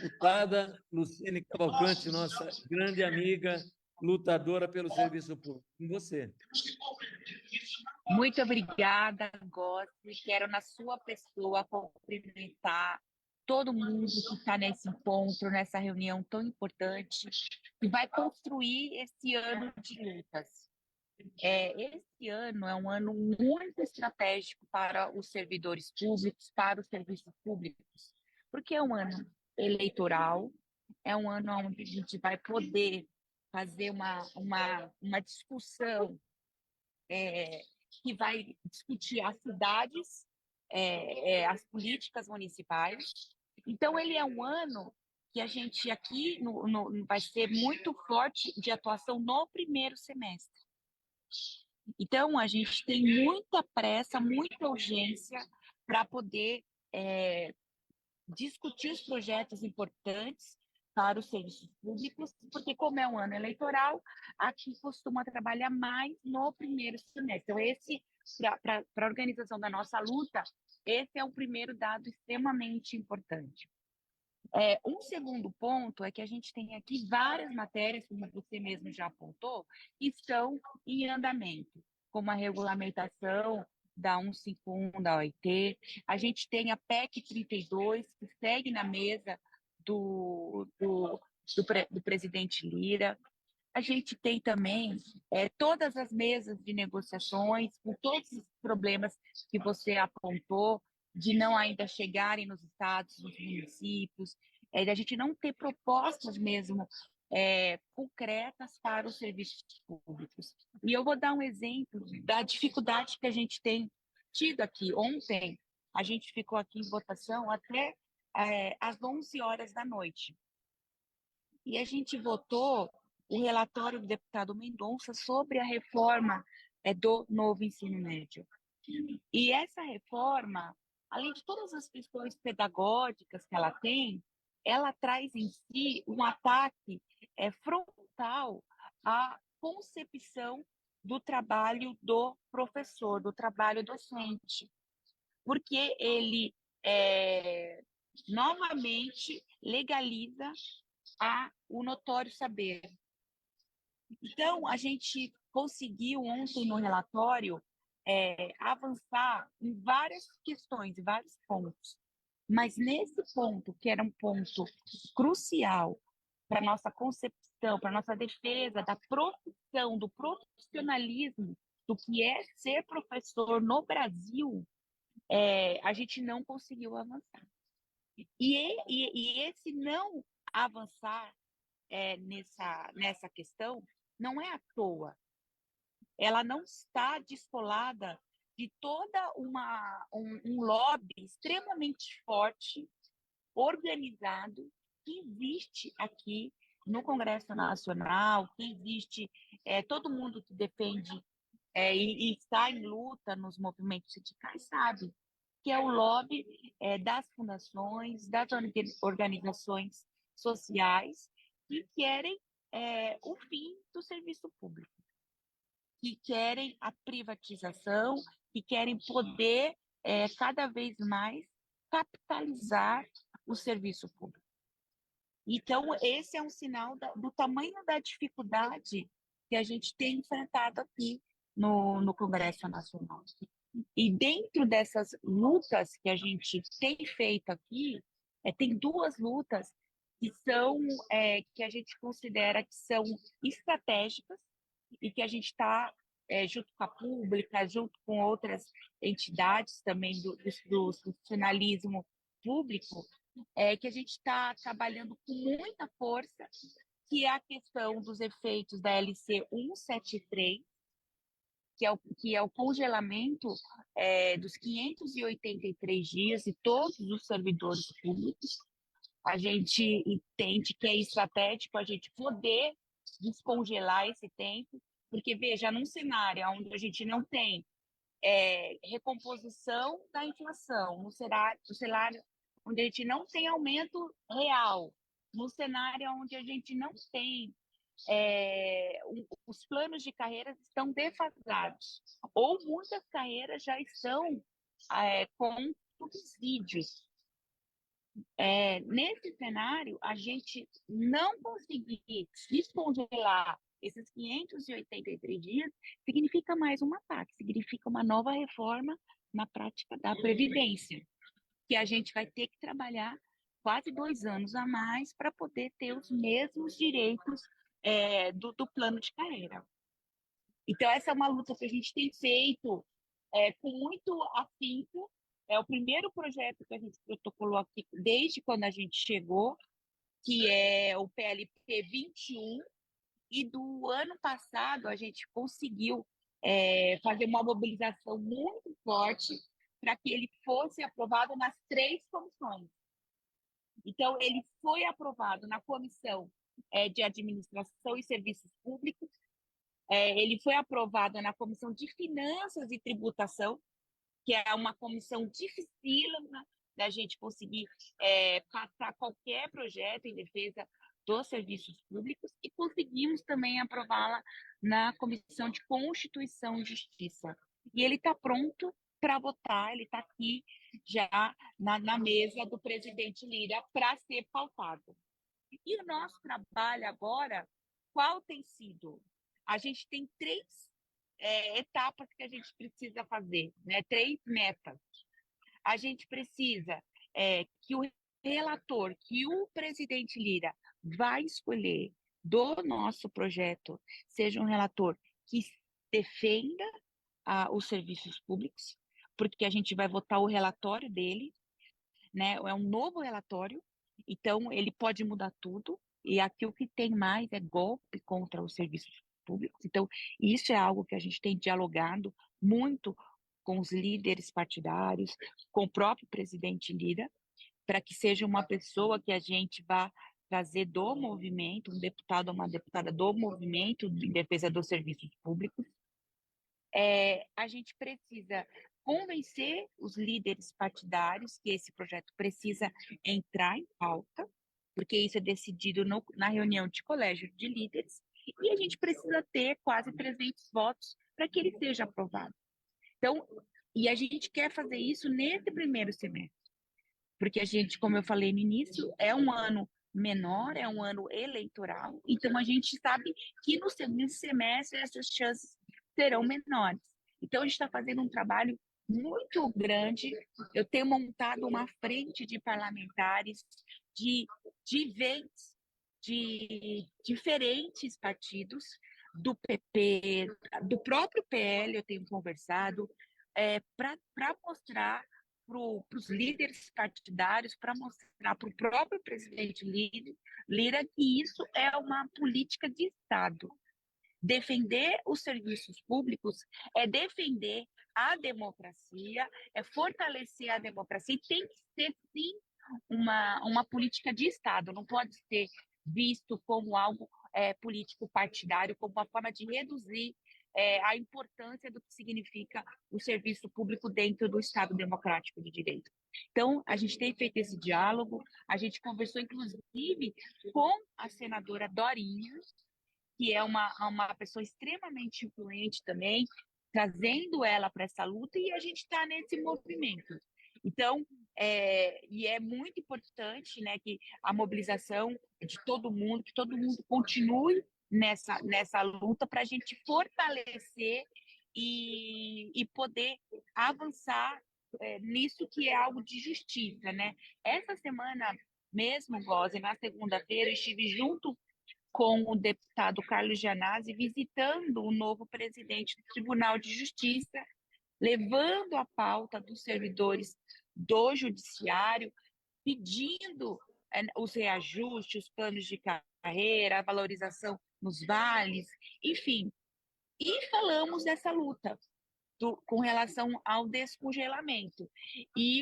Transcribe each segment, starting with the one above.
Deputada Luciene Cavalcante, nossa grande amiga, lutadora pelo serviço público. Com você. Muito obrigada, Gossi. Quero, na sua pessoa, cumprimentar todo mundo que está nesse encontro, nessa reunião tão importante, que vai construir esse ano de lutas. Esse ano é um ano muito estratégico para os servidores públicos, para os serviços públicos, porque é um ano eleitoral, é um ano onde a gente vai poder fazer uma discussão que vai discutir as cidades, as políticas municipais. Então, ele é um ano que a gente aqui vai ser muito forte de atuação no primeiro semestre. Então, a gente tem muita pressa, muita urgência para poder discutir os projetos importantes para os serviços públicos, porque como é um ano eleitoral, aqui costuma trabalhar mais no primeiro semestre. Então, esse, para a organização da nossa luta, esse é o primeiro dado extremamente importante. Um segundo ponto é que a gente tem aqui várias matérias, como você mesmo já apontou, que estão em andamento, como a regulamentação da 151 da OIT, a gente tem a PEC 32, que segue na mesa do presidente Lira, a gente tem também todas as mesas de negociações, com todos os problemas que você apontou, de não ainda chegarem nos estados, nos municípios, de a gente não ter propostas mesmo concretas para os serviços públicos. E eu vou dar um exemplo da dificuldade que a gente tem tido aqui. Ontem, a gente ficou aqui em votação até às 11 horas da noite. E a gente votou o relatório do deputado Mendonça sobre a reforma do novo ensino médio. E essa reforma, além de todas as questões pedagógicas que ela traz em si um ataque frontal à concepção do trabalho do professor, do trabalho docente, porque ele novamente legaliza o notório saber. Então, a gente conseguiu ontem no relatório avançar em várias questões, em vários pontos. Mas nesse ponto, que era um ponto crucial para a nossa concepção, para a nossa defesa da profissão, do profissionalismo, do que é ser professor no Brasil, a gente não conseguiu avançar. E esse não avançar nessa questão não é à toa. Ela não está descolada de toda um lobby extremamente forte, organizado, que existe aqui no Congresso Nacional, que existe todo mundo que defende e está em luta nos movimentos sindicais sabe que é o lobby das fundações, das organizações sociais que querem o fim do serviço público, que querem a privatização, que querem poder cada vez mais capitalizar o serviço público. Então, esse é um sinal do tamanho da dificuldade que a gente tem enfrentado aqui no Congresso Nacional. E dentro dessas lutas que a gente tem feito aqui, tem duas lutas que a gente considera que são estratégicas e que a gente está, junto com a pública, junto com outras entidades também do funcionalismo público, que a gente está trabalhando com muita força, que é a questão dos efeitos da LC 173, que é o congelamento dos 583 dias de todos os servidores públicos. A gente entende que é estratégico a gente poder descongelar esse tempo, porque, veja, num cenário onde a gente não tem recomposição da inflação, no cenário onde a gente não tem aumento real, no cenário onde a gente não tem os planos de carreira estão defasados, ou muitas carreiras já estão com subsídios. Nesse cenário, a gente não conseguir descongelar esses 583 dias significa mais um ataque, significa uma nova reforma na prática da Previdência, que a gente vai ter que trabalhar quase 2 anos a mais para poder ter os mesmos direitos do plano de carreira. Então, essa é uma luta que a gente tem feito com muito afinco. É o primeiro projeto que a gente protocolou aqui desde quando a gente chegou, que é o PLP 21, e do ano passado a gente conseguiu fazer uma mobilização muito forte para que ele fosse aprovado nas 3 comissões. Então, ele foi aprovado na Comissão de Administração e Serviços Públicos, ele foi aprovado na Comissão de Finanças e Tributação, que é uma comissão dificílima da gente conseguir passar qualquer projeto em defesa dos serviços públicos, e conseguimos também aprová-la na Comissão de Constituição e Justiça. E ele está pronto para votar, ele está aqui já na mesa do presidente Lira para ser pautado. E o nosso trabalho agora, qual tem sido? A gente tem 3 etapas que a gente precisa fazer, né? 3 metas. A gente precisa que o relator, que o presidente Lira vai escolher do nosso projeto, seja um relator que defenda os serviços públicos, porque a gente vai votar o relatório dele, né? É um novo relatório, então ele pode mudar tudo, e aqui o que tem mais é golpe contra os serviços públicos. Então, isso é algo que a gente tem dialogado muito com os líderes partidários, com o próprio presidente Lira, para que seja uma pessoa que a gente vá trazer do movimento, um deputado ou uma deputada do movimento em defesa dos serviços públicos. A gente precisa convencer os líderes partidários que esse projeto precisa entrar em pauta, porque isso é decidido na reunião de colégio de líderes, e a gente precisa ter quase 300 votos para que ele seja aprovado. Então, e a gente quer fazer isso nesse primeiro semestre, porque a gente, como eu falei no início, é um ano menor, é um ano eleitoral, então a gente sabe que no segundo semestre essas chances serão menores. Então, a gente está fazendo um trabalho muito grande. Eu tenho montado uma frente de parlamentares de diferentes partidos, do PP, do próprio PL, eu tenho conversado, para mostrar para os líderes partidários, para mostrar para o próprio presidente Lira que isso é uma política de Estado. Defender os serviços públicos é defender a democracia, é fortalecer a democracia, e tem que ser, sim, uma política de Estado, não pode ser visto como algo político partidário, como uma forma de reduzir a importância do que significa o serviço público dentro do Estado democrático de direito. Então, a gente tem feito esse diálogo, a gente conversou, inclusive, com a senadora Dorinha, que é uma pessoa extremamente influente também, trazendo ela para essa luta, e a gente está nesse movimento. Então, e é muito importante, né, que a mobilização de todo mundo, que todo mundo continue nessa luta para a gente fortalecer e poder avançar nisso que é algo de justiça, né? Essa semana mesmo, Gozi, na segunda-feira, eu estive junto com o deputado Carlos Gianazzi, visitando o novo presidente do Tribunal de Justiça, levando a pauta dos servidores do Judiciário, pedindo os reajustes, os planos de carreira, a valorização nos vales, enfim. E falamos dessa luta com relação ao descongelamento. E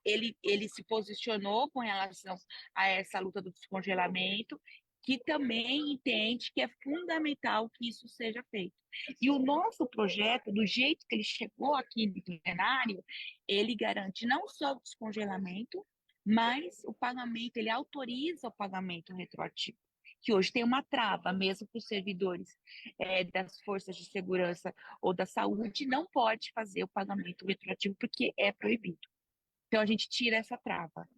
ele se posicionou com relação a essa luta do descongelamento, que também entende que é fundamental que isso seja feito. E o nosso projeto, do jeito que ele chegou aqui no plenário, ele garante não só o descongelamento, mas o pagamento, ele autoriza o pagamento retroativo, que hoje tem uma trava, mesmo para os servidores das forças de segurança ou da saúde, não pode fazer o pagamento retroativo porque é proibido. Então, a gente tira essa trava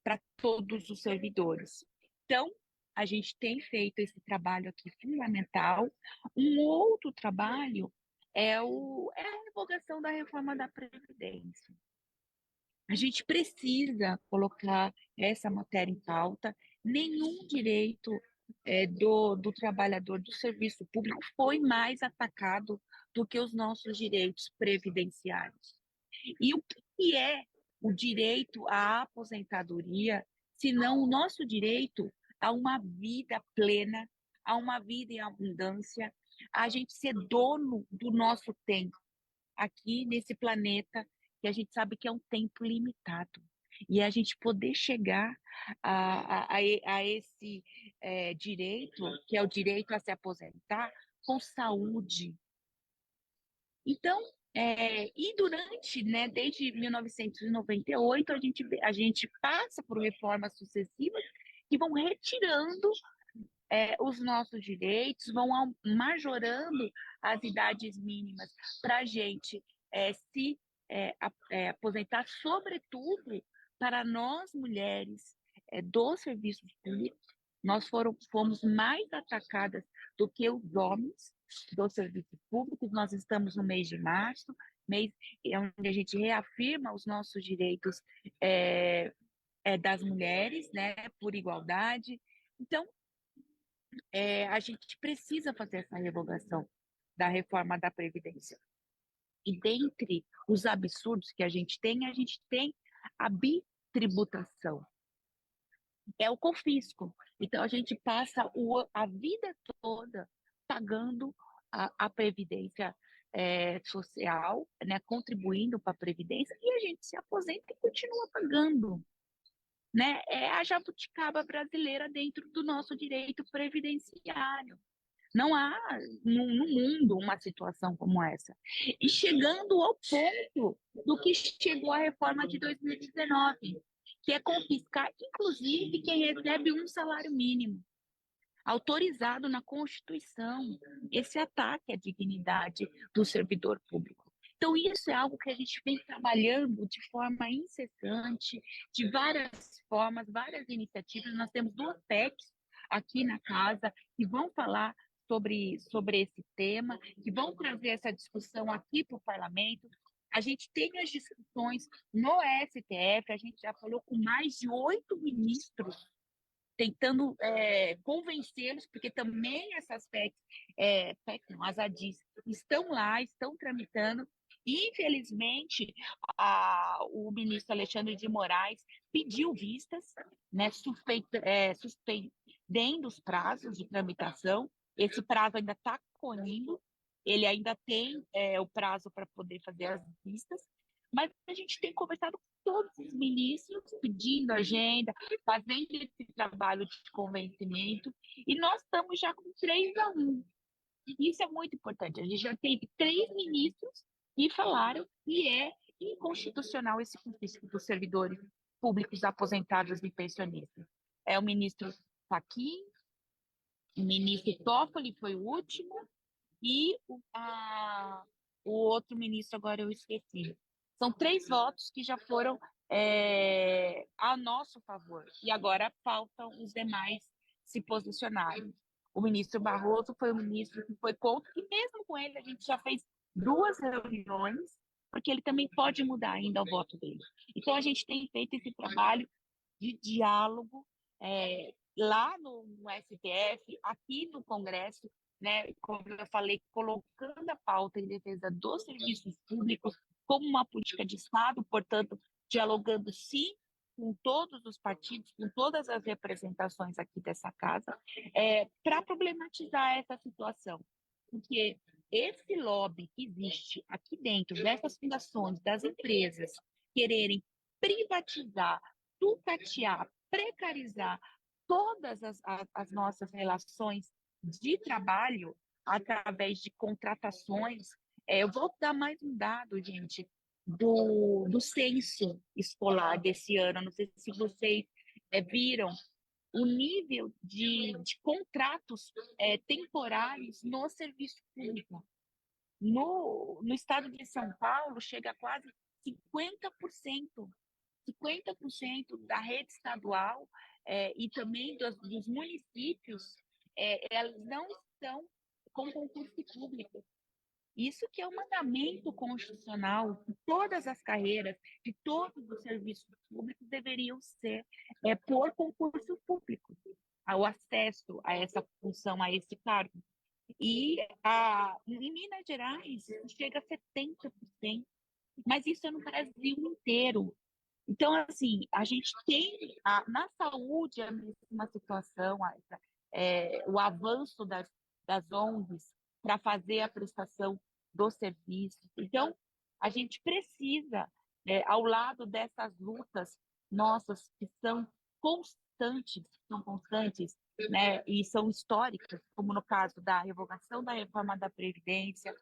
para todos os servidores. Então, a gente tem feito esse trabalho aqui fundamental. Um outro trabalho é a revogação da reforma da Previdência. A gente precisa colocar essa matéria em pauta. Nenhum direito do trabalhador do serviço público foi mais atacado do que os nossos direitos previdenciários. E o que é o direito à aposentadoria, se não o nosso direito a uma vida plena, a uma vida em abundância, a gente ser dono do nosso tempo aqui nesse planeta, que a gente sabe que é um tempo limitado. E a gente poder chegar a esse direito, que é o direito a se aposentar, com saúde. Então, e durante, né, desde 1998, a gente passa por reformas sucessivas que vão retirando os nossos direitos, vão majorando as idades mínimas para a gente se aposentar, sobretudo para nós mulheres dos serviços públicos. Nós fomos mais atacadas do que os homens dos serviços públicos. Nós estamos no mês de março, mês onde a gente reafirma os nossos direitos das mulheres, né, por igualdade. Então, a gente precisa fazer essa revogação da reforma da Previdência. E dentre os absurdos que a gente tem a bitributação. É o confisco. Então, a gente passa a vida toda pagando a Previdência social, né, contribuindo para a Previdência, e a gente se aposenta e continua pagando. Né? É a jabuticaba brasileira dentro do nosso direito previdenciário. Não há no mundo uma situação como essa. E chegando ao ponto do que chegou a reforma de 2019, que é confiscar, inclusive, quem recebe um salário mínimo, autorizado na Constituição, esse ataque à dignidade do servidor público. Então, isso é algo que a gente vem trabalhando de forma incessante, de várias formas, várias iniciativas. Nós temos 2 PECs aqui na casa que vão falar sobre esse tema, que vão trazer essa discussão aqui para o parlamento. A gente tem as discussões no STF, a gente já falou com mais de 8 ministros, tentando convencê-los, porque também essas as ADIs, estão lá, estão tramitando. Infelizmente, o ministro Alexandre de Moraes pediu vistas, né, suspendendo os prazos de tramitação. Esse prazo ainda está correndo, ele ainda tem o prazo para poder fazer as vistas, mas a gente tem conversado com todos os ministros, pedindo agenda, fazendo esse trabalho de convencimento, e nós estamos já com 3-1. Isso é muito importante. A gente já teve 3 ministros que falaram que é inconstitucional esse confisco dos servidores públicos aposentados e pensionistas. É o ministro Fachin, o ministro Toffoli foi o último, e o outro ministro, agora eu esqueci. São 3 votos que já foram a nosso favor, e agora faltam os demais se posicionarem. O ministro Barroso foi o ministro que foi contra, e mesmo com ele a gente já fez 2 reuniões, porque ele também pode mudar ainda o voto dele. Então, a gente tem feito esse trabalho de diálogo lá no STF, aqui no Congresso, né, como eu falei, colocando a pauta em defesa dos serviços públicos como uma política de Estado, portanto, dialogando sim com todos os partidos, com todas as representações aqui dessa casa, para problematizar essa situação. Porque esse lobby que existe aqui dentro dessas fundações, das empresas, quererem privatizar, sucatear, precarizar todas as nossas relações de trabalho através de contratações. Eu vou dar mais um dado, gente, do censo escolar desse ano. Não sei se vocês viram o nível de contratos temporários no serviço público. No estado de São Paulo, chega a quase 50%. 50% da rede estadual e também dos municípios, elas não estão com concurso público. Isso que é um mandamento constitucional, que todas as carreiras de todos os serviços públicos deveriam ser por concurso público, o acesso a essa função, a esse cargo. E em Minas Gerais chega a 70%, mas isso é no Brasil inteiro. Então, assim, a gente tem na saúde a mesma situação, o avanço das ONGs para fazer a prestação do serviço. Então, a gente precisa, ao lado dessas lutas nossas que são constantes, né, e são históricas, como no caso da revogação da reforma da Previdência,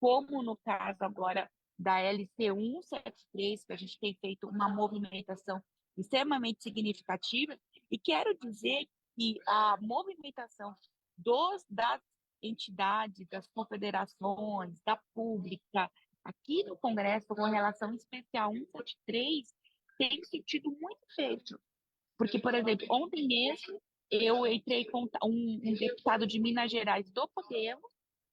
como no caso agora da LC 173, que a gente tem feito uma movimentação extremamente significativa, e quero dizer que a movimentação das entidades, das confederações, da pública, aqui no Congresso, com relação especial 173, tem sentido muito efeito. Porque, por exemplo, ontem mesmo, eu entrei com um deputado de Minas Gerais do Podemos,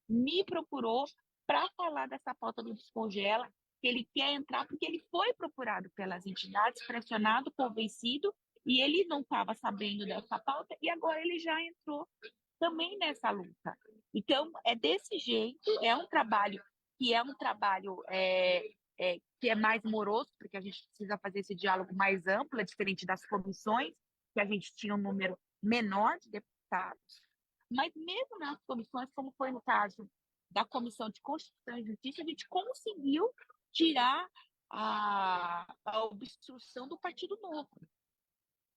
me procurou para falar dessa pauta do Descongela, que ele quer entrar porque ele foi procurado pelas entidades, pressionado, convencido, e ele não estava sabendo dessa pauta, e agora ele já entrou também nessa luta. Então, é desse jeito, é um trabalho que é mais moroso, porque a gente precisa fazer esse diálogo mais amplo, é diferente das comissões, que a gente tinha um número menor de deputados. Mas mesmo nas comissões, como foi no caso da Comissão de Constituição e Justiça, a gente conseguiu tirar a obstrução do Partido Novo.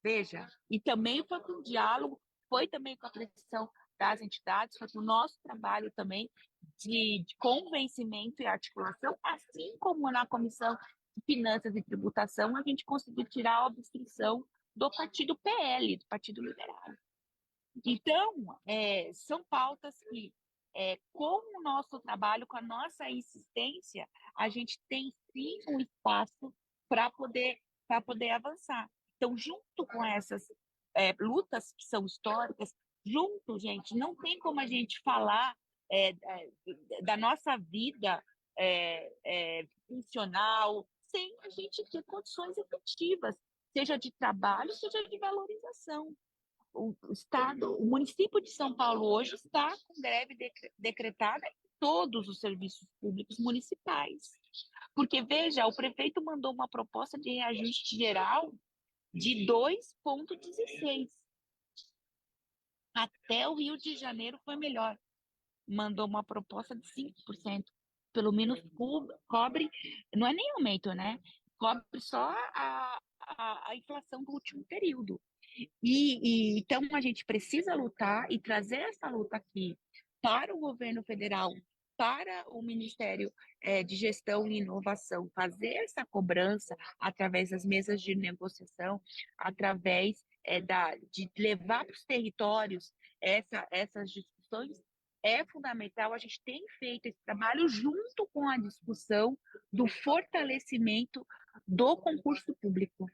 Veja, e também foi com o diálogo, foi também com a pressão das entidades, foi com o nosso trabalho também de convencimento e articulação, assim como na Comissão de Finanças e Tributação, a gente conseguiu tirar a obstrução do Partido PL, do Partido Liberal. Então, são pautas que, com o nosso trabalho, com a nossa insistência, a gente tem sim um espaço para poder avançar. Então, junto com essas lutas que são históricas, junto, gente, não tem como a gente falar da nossa vida funcional sem a gente ter condições efetivas, seja de trabalho, seja de valorização. O município de São Paulo hoje está com greve decretada em todos os serviços públicos municipais. Porque, veja, o prefeito mandou uma proposta de reajuste geral de 2,16. Até o Rio de Janeiro foi melhor. Mandou uma proposta de 5%. Pelo menos cobre, não é nem aumento, né? Cobre só a inflação do último período. Então, a gente precisa lutar e trazer essa luta aqui para o governo federal, para o Ministério de Gestão e Inovação, fazer essa cobrança através das mesas de negociação, através de levar para os territórios essas discussões. É fundamental, a gente tem feito esse trabalho junto com a discussão do fortalecimento do concurso público.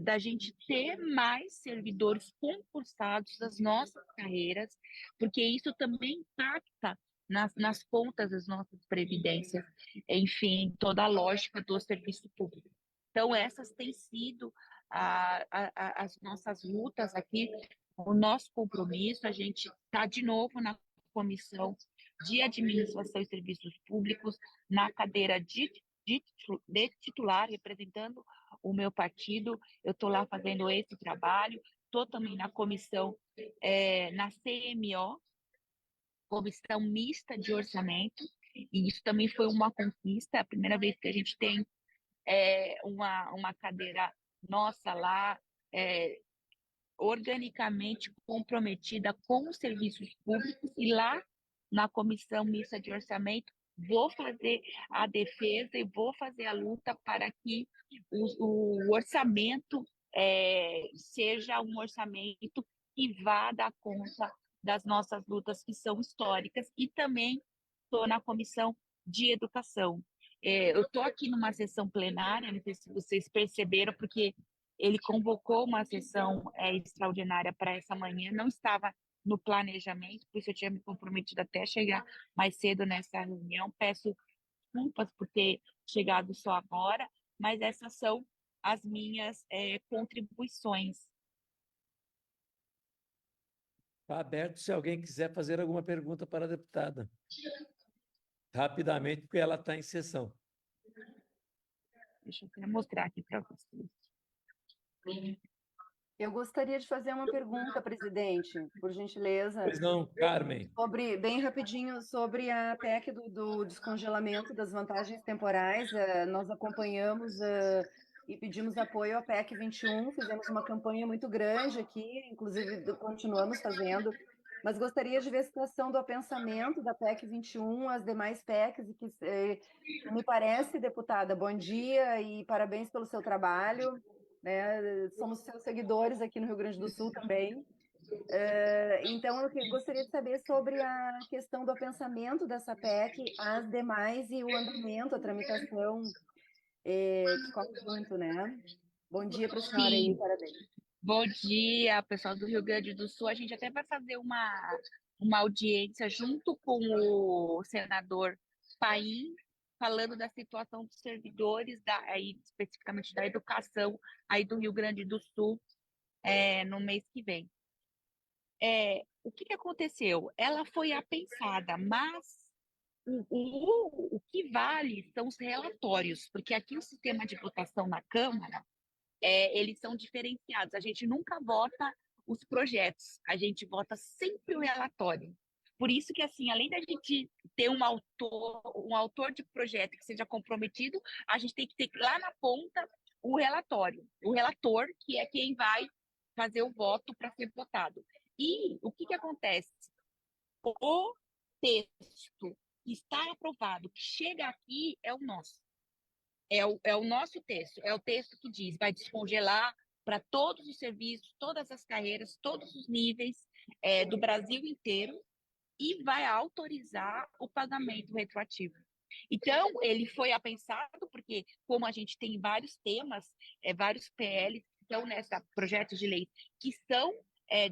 Da gente ter mais servidores concursados das nossas carreiras, porque isso também impacta nas contas das nossas previdências, enfim, toda a lógica do serviço público. Então, essas têm sido as nossas lutas aqui, o nosso compromisso. A gente está de novo na Comissão de Administração e Serviços Públicos, na cadeira de titular, representando o meu partido. Eu estou lá fazendo esse trabalho, estou também na comissão, na CMO, Comissão Mista de Orçamento, e isso também foi uma conquista, é a primeira vez que a gente tem uma cadeira nossa lá, organicamente comprometida com os serviços públicos, e lá na Comissão Mista de Orçamento vou fazer a defesa e vou fazer a luta para que o orçamento seja um orçamento que vá dar conta das nossas lutas que são históricas, e também estou na Comissão de Educação. Eu estou aqui numa sessão plenária, não sei se vocês perceberam, porque ele convocou uma sessão extraordinária para essa manhã, não estava no planejamento, por isso eu tinha me comprometido até chegar mais cedo nessa reunião. Peço desculpas por ter chegado só agora, mas essas são as minhas contribuições. Está aberto se alguém quiser fazer alguma pergunta para a deputada. Rapidamente, porque ela está em sessão. Deixa eu até mostrar aqui para vocês. Eu gostaria de fazer uma pergunta, presidente, por gentileza. Pois não, Carmen. Bem rapidinho, sobre a PEC do descongelamento das vantagens temporais. Nós acompanhamos e pedimos apoio à PEC 21, fizemos uma campanha muito grande aqui, inclusive continuamos fazendo, mas gostaria de ver a situação do apensamento da PEC 21, as demais PECs, e que me parece, deputada, bom dia e parabéns pelo seu trabalho, né? Somos seus seguidores aqui no Rio Grande do Sul também. Então, eu gostaria de saber sobre a questão do apensamento dessa PEC, as demais e o andamento, a tramitação que corre junto, né? Bom dia para a senhora aí, parabéns. Bom dia, pessoal do Rio Grande do Sul. A gente até vai fazer uma audiência junto com o senador Paim, falando da situação dos servidores, aí, especificamente da educação aí do Rio Grande do Sul, no mês que vem. O que aconteceu? Ela foi apensada, mas o que vale são os relatórios, porque aqui o sistema de votação na Câmara, eles são diferenciados. A gente nunca vota os projetos, a gente vota sempre o relatório. Por isso que, assim, além da gente ter um autor de projeto que seja comprometido, a gente tem que ter lá na ponta o relatório, o relator, que é quem vai fazer o voto para ser votado. E o que acontece? O texto que está aprovado, que chega aqui, é o nosso. É o nosso texto, é o texto que diz, vai descongelar para todos os serviços, todas as carreiras, todos os níveis do Brasil inteiro, e vai autorizar o pagamento retroativo. Então, ele foi apensado, porque como a gente tem vários temas, vários PLs que estão nessa projeto de lei, que são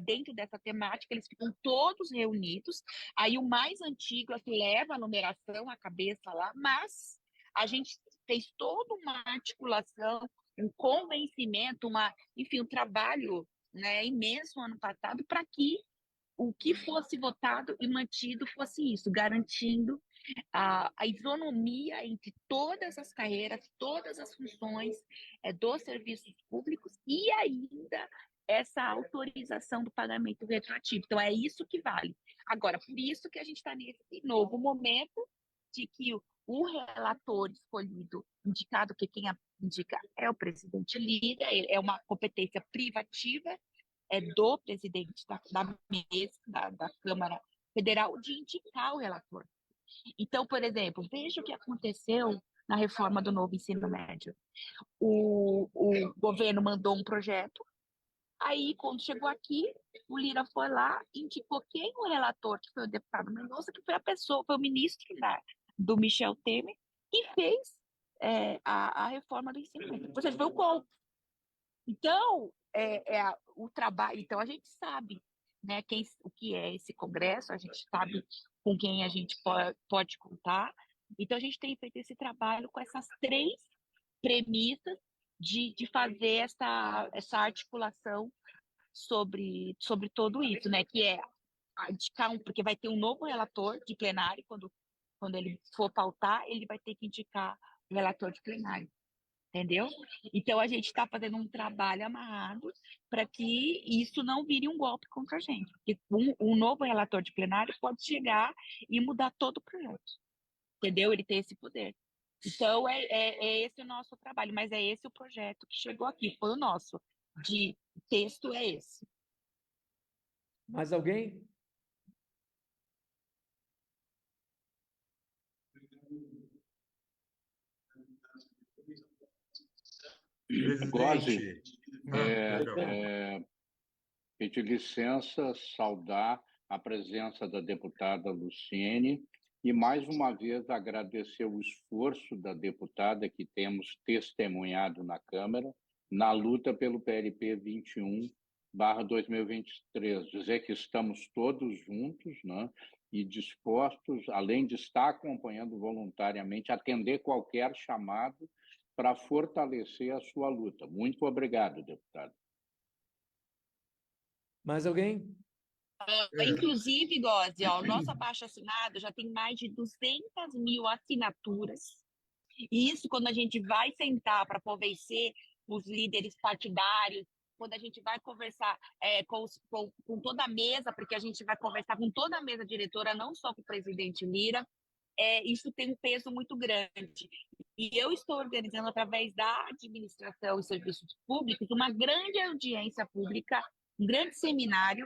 dentro dessa temática, eles ficam todos reunidos. Aí o mais antigo é que leva a numeração, a cabeça lá, mas a gente fez toda uma articulação, um convencimento, enfim, um trabalho, né, imenso ano passado para que o que fosse votado e mantido fosse isso, garantindo a isonomia entre todas as carreiras, todas as funções dos serviços públicos e ainda essa autorização do pagamento retroativo. Então, é isso que vale. Agora, por isso que a gente está nesse novo momento de que o relator escolhido, indicado, que quem indica é o presidente Lira, é uma competência privativa do presidente da mesa, da Câmara Federal, de indicar o relator. Então, por exemplo, veja o que aconteceu na reforma do novo ensino médio. O governo mandou um projeto, aí, quando chegou aqui, o Lira foi lá e indicou quem o relator, que foi o deputado Mendonça, que foi a pessoa, foi o ministro do Michel Temer, que fez a reforma do ensino médio. Ou seja, foi um golpe. Então, o trabalho. Então, a gente sabe, né, o que é esse Congresso, a gente sabe com quem a gente pode contar. Então, a gente tem feito esse trabalho com essas três premissas de fazer essa articulação sobre tudo isso, né, que é indicar porque vai ter um novo relator de plenário, quando ele for pautar, ele vai ter que indicar o relator de plenário. Entendeu? Então, a gente está fazendo um trabalho amarrado para que isso não vire um golpe contra a gente. Porque um novo relator de plenário pode chegar e mudar todo o projeto. Entendeu? Ele tem esse poder. Então, é esse o nosso trabalho, mas é esse o projeto que chegou aqui, foi o nosso. De texto é esse. Mais alguém? Presidente, Gozi, pedir licença, saudar a presença da deputada Luciene E, mais uma vez, agradecer o esforço da deputada que temos testemunhado na Câmara na luta pelo PLP 21/2023. Dizer que estamos todos juntos, né, e dispostos, além de estar acompanhando voluntariamente, atender qualquer chamado para fortalecer a sua luta. Muito obrigado, deputado. Mais alguém? Inclusive, Gózi, o nosso abaixo-assinado já tem mais de 200.000 assinaturas. E isso, quando a gente vai sentar para convencer os líderes partidários, quando a gente vai conversar com toda a mesa, porque a gente vai conversar com toda a mesa diretora, não só com o presidente Lira, isso tem um peso muito grande. E eu estou organizando, através da administração e serviços públicos, uma grande audiência pública, um grande seminário.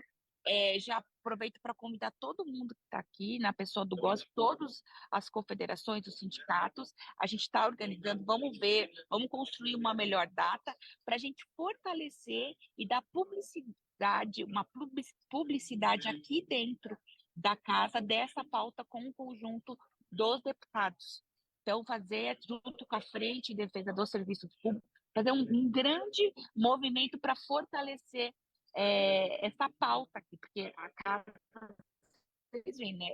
Já aproveito para convidar todo mundo que está aqui, na pessoa do GOS, todas as confederações, os sindicatos. A gente está organizando, vamos ver, vamos construir uma melhor data para a gente fortalecer e dar publicidade, uma publicidade aqui dentro da casa dessa pauta com o conjunto dos deputados. Então, fazer, junto com a Frente em Defesa dos Serviços Públicos, fazer um grande movimento para fortalecer essa pauta aqui, porque a casa, vocês veem, né?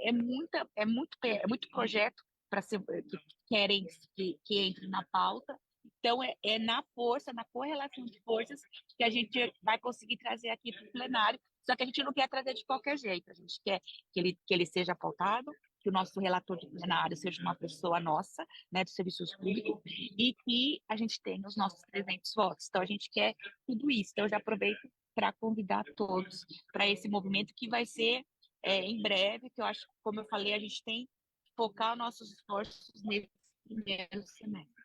É muito projeto para ser que querem que entre na pauta. Então, é na força, na correlação de forças que a gente vai conseguir trazer aqui para o plenário. Só que a gente não quer trazer de qualquer jeito. A gente quer que ele seja pautado, que o nosso relator de plenário seja uma pessoa nossa, né, dos serviços públicos, e que a gente tenha os nossos 300 votos. Então, a gente quer tudo isso. Então, eu já aproveito para convidar todos para esse movimento que vai ser em breve, que eu acho, como eu falei, a gente tem que focar nossos esforços nesse primeiro semestre.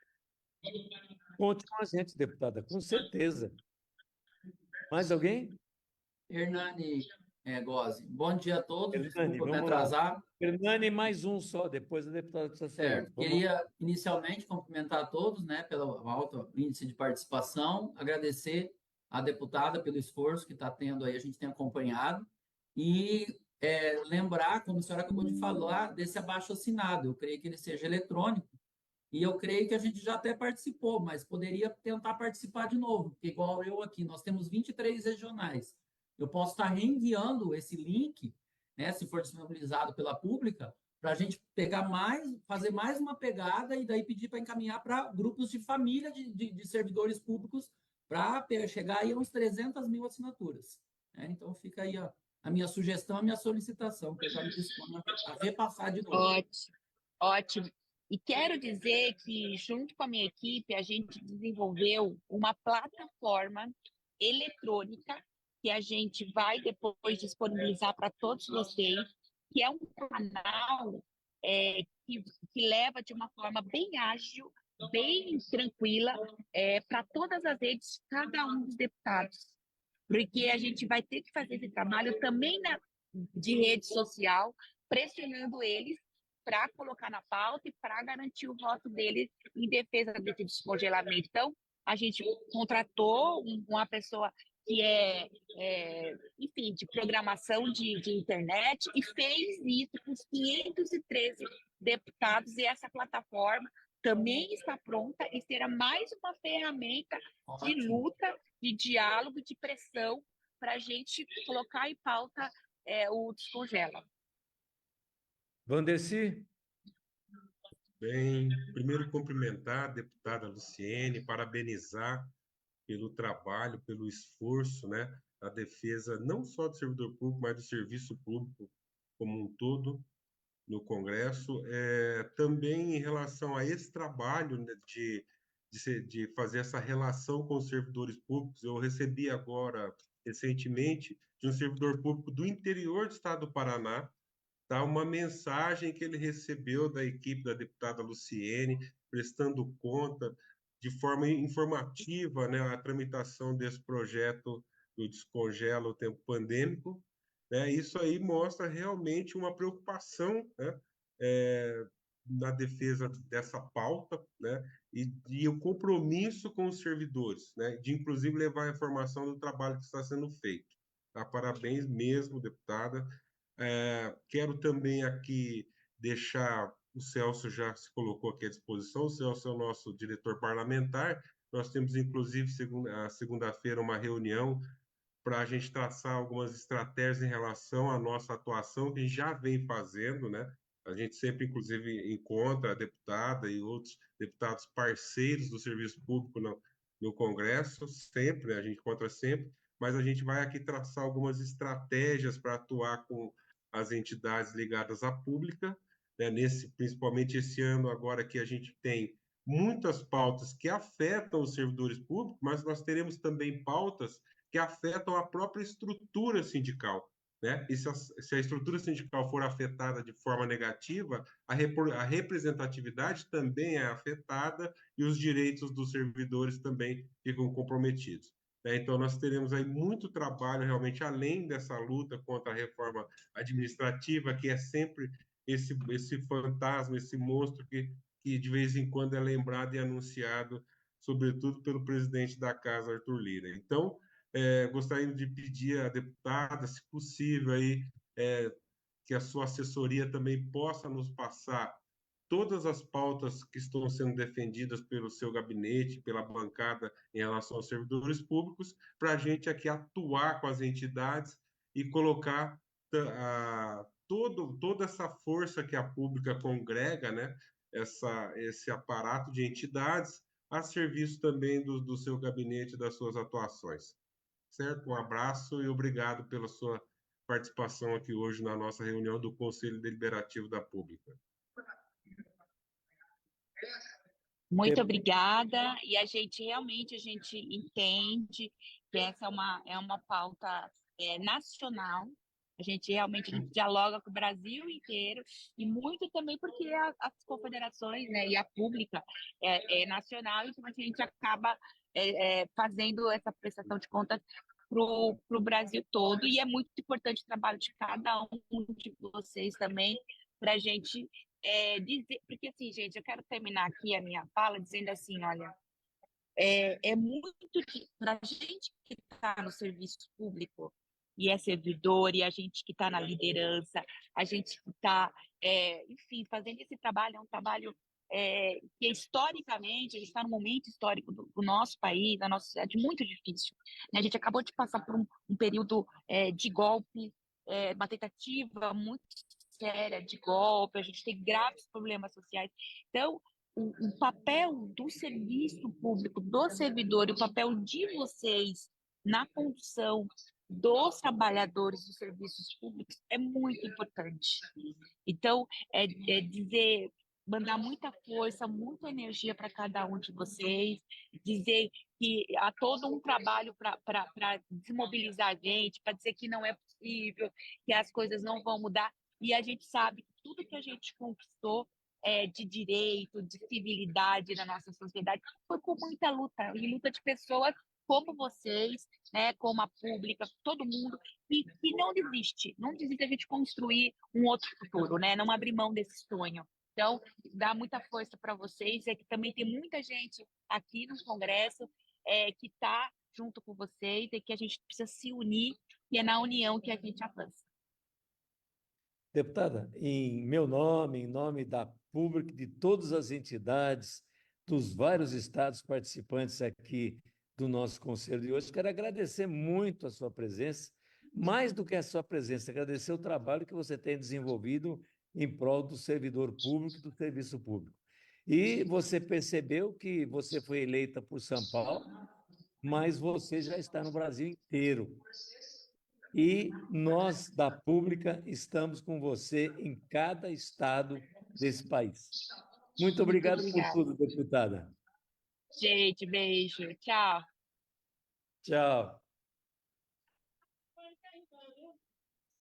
Conte com a gente, deputada, com certeza. Mais alguém? Hernani Gozzi. Bom dia a todos. Hernani, Desculpa me vamos lá. atrasar. Hernani, mais um só, depois a deputada precisa sair. Certo. Queria inicialmente cumprimentar a todos, né, pelo alto índice de participação, agradecer à deputada pelo esforço que está tendo aí, a gente tem acompanhado, e lembrar, como a senhora acabou de falar, desse abaixo-assinado. Eu creio que ele seja eletrônico, e eu creio que a gente já até participou, mas poderia tentar participar de novo, porque igual eu aqui, nós temos 23 regionais. Eu posso estar reenviando esse link, né, se for disponibilizado pela pública, para a gente pegar fazer mais uma pegada e daí pedir para encaminhar para grupos de família de servidores públicos para chegar aí a uns 300.000 assinaturas. Né? Então, fica aí a minha sugestão, a minha solicitação, que eu já me disponho a repassar de novo. Ótimo, ótimo. E quero dizer que, junto com a minha equipe, a gente desenvolveu uma plataforma eletrônica que a gente vai depois disponibilizar para todos vocês, que é um canal que leva de uma forma bem ágil, bem tranquila, para todas as redes, cada um dos deputados. Porque a gente vai ter que fazer esse trabalho também de rede social, pressionando eles para colocar na pauta e para garantir o voto deles em defesa desse descongelamento. Então, a gente contratou uma pessoa que enfim, de programação de internet, e fez isso com os 513 deputados, e essa plataforma também está pronta e será mais uma ferramenta de luta, de diálogo, de pressão, para a gente colocar em pauta o Descongela. Vandercy? Bem, primeiro cumprimentar a deputada Luciene, parabenizar pelo trabalho, pelo esforço, né, a defesa não só do servidor público, mas do serviço público como um todo no Congresso. Também em relação a esse trabalho, né, de fazer essa relação com os servidores públicos, eu recebi agora, recentemente, de um servidor público do interior do estado do Paraná, tá, uma mensagem que ele recebeu da equipe da deputada Luciene, prestando conta de forma informativa, né, a tramitação desse projeto do Descongela o Tempo Pandêmico. Né? Isso aí mostra realmente uma preocupação, né, na defesa dessa pauta, né, e o compromisso com os servidores, né, de inclusive levar a informação do trabalho que está sendo feito. Tá? Parabéns mesmo, deputada. Quero também aqui deixar, o Celso já se colocou aqui à disposição, o Celso é o nosso diretor parlamentar, nós temos, inclusive, segunda-feira, uma reunião para a gente traçar algumas estratégias em relação à nossa atuação, que a gente já vem fazendo, né? A gente sempre, inclusive, encontra a deputada e outros deputados parceiros do serviço público no Congresso, sempre, né? A gente encontra sempre, mas a gente vai aqui traçar algumas estratégias para atuar com as entidades ligadas à pública, né? Principalmente esse ano agora que a gente tem muitas pautas que afetam os servidores públicos, mas nós teremos também pautas que afetam a própria estrutura sindical, né? E se a estrutura sindical for afetada de forma negativa, a representatividade também é afetada e os direitos dos servidores também ficam comprometidos, né? Então, nós teremos aí muito trabalho, realmente, além dessa luta contra a reforma administrativa, que é sempre esse fantasma, esse monstro que de vez em quando é lembrado e anunciado, sobretudo pelo presidente da Casa, Arthur Lira. Então, gostaria de pedir à deputada, se possível, aí, que a sua assessoria também possa nos passar todas as pautas que estão sendo defendidas pelo seu gabinete, pela bancada em relação aos servidores públicos, para a gente aqui atuar com as entidades e colocar toda essa força que a pública congrega, né? Esse aparato de entidades a serviço também do seu gabinete, das suas atuações. Certo? Um abraço e obrigado pela sua participação aqui hoje na nossa reunião do Conselho Deliberativo da Pública. Muito obrigada. E a gente realmente entende que essa é uma pauta nacional. A gente dialoga com o Brasil inteiro e muito também porque as confederações, né, e a pública é nacional, então a gente acaba fazendo essa prestação de contas para o Brasil todo, e é muito importante o trabalho de cada um de vocês também, para a gente dizer, porque assim, gente, eu quero terminar aqui a minha fala dizendo assim, olha, é muito para a gente que está no serviço público e é servidor, e a gente que está na liderança, a gente que está, enfim, fazendo esse trabalho, é um trabalho que historicamente, a gente está num momento histórico do nosso país, da nossa sociedade, muito difícil, né? A gente acabou de passar por um período de golpe, uma tentativa muito séria de golpe, a gente tem graves problemas sociais. Então, o papel do serviço público, do servidor, e o papel de vocês na condução dos trabalhadores dos serviços públicos é muito importante. Então, dizer, mandar muita força, muita energia para cada um de vocês, dizer que há todo um trabalho para desmobilizar a gente, para dizer que não é possível, que as coisas não vão mudar. E a gente sabe que tudo que a gente conquistou de direito, de civilidade na nossa sociedade foi com muita luta, e luta de pessoas como vocês, né, como a pública, todo mundo, e não desiste a gente construir um outro futuro, né, não abrir mão desse sonho. Então, dá muita força para vocês, que também tem muita gente aqui no Congresso que está junto com vocês, e que a gente precisa se unir, e é na união que a gente avança. Deputada, em meu nome, em nome da pública, de todas as entidades, dos vários estados participantes aqui do nosso conselho de hoje, quero agradecer muito a sua presença, mais do que a sua presença, agradecer o trabalho que você tem desenvolvido em prol do servidor público e do serviço público. E você percebeu que você foi eleita por São Paulo, mas você já está no Brasil inteiro. E nós, da Pública, estamos com você em cada estado desse país. Muito obrigado por tudo, deputada. Gente, beijo. Tchau. Tchau.